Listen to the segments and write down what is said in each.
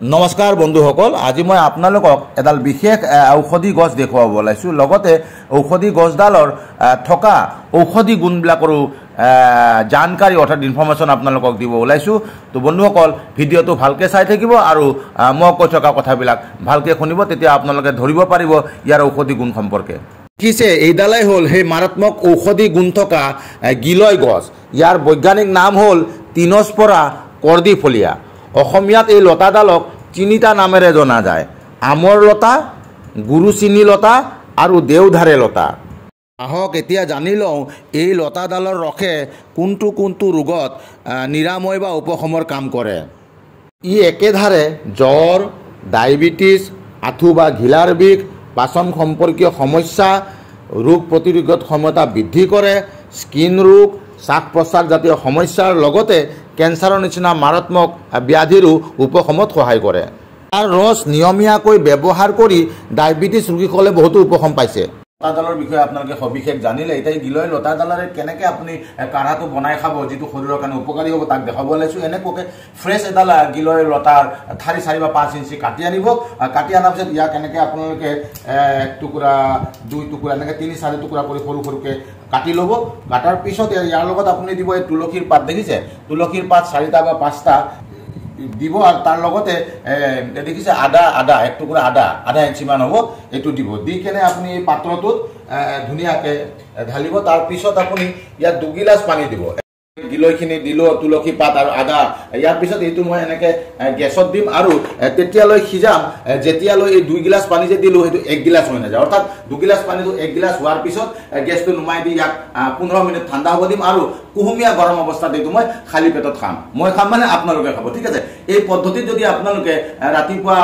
नमस्कार बंधुसकल आज मैं आपनालोকক एडाल विशेष औषधि गछ देखुवाब ओलाइछु लगते औषधि गछडाলৰ थका औषधि गुणबिलाकरो जानकारी अर्थात इनफरमेशन आपनालोকক দিব ओलाइछु। तो बंधुसकल भिडिओটো भालके चाइ থাকিব আৰু মই কৈ থকা কথাবিলাক ভালকে শুনিব, তেতিয়া আপোনালোকে ধৰিব পাৰিব ইয়াৰ औषधि गुण সম্পৰ্কে। কিছে এইডালাই হল সেই মাৰাত্মক औषधि गुण থকা গিলয় গছ। ইয়াৰ বৈজ্ঞানিক নাম হল টিনস্পৰা কৰ্ডিফলিয়া। অসমীয়াত এই লতাডালক তিনিটা নামেৰে জনা যায়: আমৰ লতা, গুৰুচিনি লতা আৰু দেওধাৰে লতা। আহক এতিয়া জানি লওঁ এই লতাডালৰ ৰসে কোনটো কোনটো ৰোগত নিৰাময় বা উপশমৰ কাম কৰে। ই একেধাৰে জ্বৰ, ডায়েবেটিছ, আঁঠু বা ঘিলাৰ বিষ, পাচন সম্পৰ্কীয় সমস্যা, ৰোগ প্ৰতিৰোধ ক্ষমতা বৃদ্ধি কৰে, স্কিন ৰোগ, শ্বাস প্ৰশ্বাস জাতীয় সমস্যাৰ লগতে কেঞ্চাৰৰ নিচিনা মাৰাত্মক ব্যাধিৰো উপশমত সহায় কৰে। তাৰ ৰস নিয়মীয়াকৈ ব্যৱহাৰ কৰি ডায়েবেটিছ ৰোগীসকলে বহুতো উপশম পাইছে। লতাডালৰ বিষয়ে আপোনালোকে সবিশেষ জানিলে। এতিয়া গিলয় লতাডালেৰে কেনেকৈ আপুনি কাঢ়াটো বনাই খাব যিটো শৰীৰৰ কাৰণে উপকাৰী হ'ব তাক দেখাব ওলাইছোঁ। এনেকুৱাকৈ ফ্ৰেছ এডাল গিলয় লতাৰ ঠাৰি 4 বা 5 ইঞ্চি কাটি আনিব। কাটি অনাৰ পিছত ইয়াক এনেকৈ আপোনালোকে 1 টুকুৰা 2 টুকুৰা এনেকৈ 3-4 টুকুৰা কৰি সৰু সৰুকৈ কাটি ল'ব। কাটাৰ পিছত ইয়াৰ লগত আপুনি দিব এই তুলসীৰ পাত, দেখিছে তুলসীৰ পাত 4টা বা 5টা দিব। আৰ তাৰ লগতে দেখিছে আদা 1 টুকুৰা আদা ইঞ্চিমান হ'ব, এইটো দিব। দি কেনে আপুনি এই পাত্ৰটোত ধুনীয়াকৈ ঢালিব। তাৰ পিছত আপুনি ইয়াত 2 গিলাচ পানী দিব। গিলয়খিনি দিলোঁ, তুলসী পাত আৰু আদা। ইয়াৰ পিছত এইটো মই এনেকৈ গেছত দিম আৰু তেতিয়ালৈ সিজাম যেতিয়ালৈ এই 2 গিলাচ পানী যে দিলোঁ সেইটো 1 গিলাচ হৈ নাযায়। অৰ্থাৎ 2 গিলাচ পানীটো 1 গিলাচ হোৱাৰ পিছত গেছটো নুমাই দি ইয়াক 15 মিনিট ঠাণ্ডা হ'ব দিম আৰু কুহুমীয়া গৰম অৱস্থাত এইটো মই খালী পেটত খাম। মই খাম মানে আপোনালোকে খাব, ঠিক আছে। এই পদ্ধতিত যদি আপোনালোকে ৰাতিপুৱা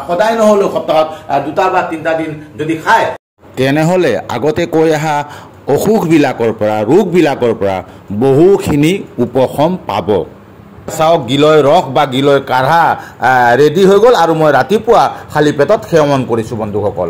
সদায় নহ'লেও সপ্তাহত 2টা বা 3টা দিন যদি খায়, তেনেহ'লে আগতে কৈ অহা অসুখবিলাকৰ পৰা ৰোগবিলাকৰ পৰা বহুখিনি উপশম পাব। চাওক গিলয় ৰস বা গিলয় কাঢ়া ৰেডি হৈ গ'ল আৰু মই ৰাতিপুৱা খালী পেটত সেৱন কৰিছোঁ বন্ধুসকল।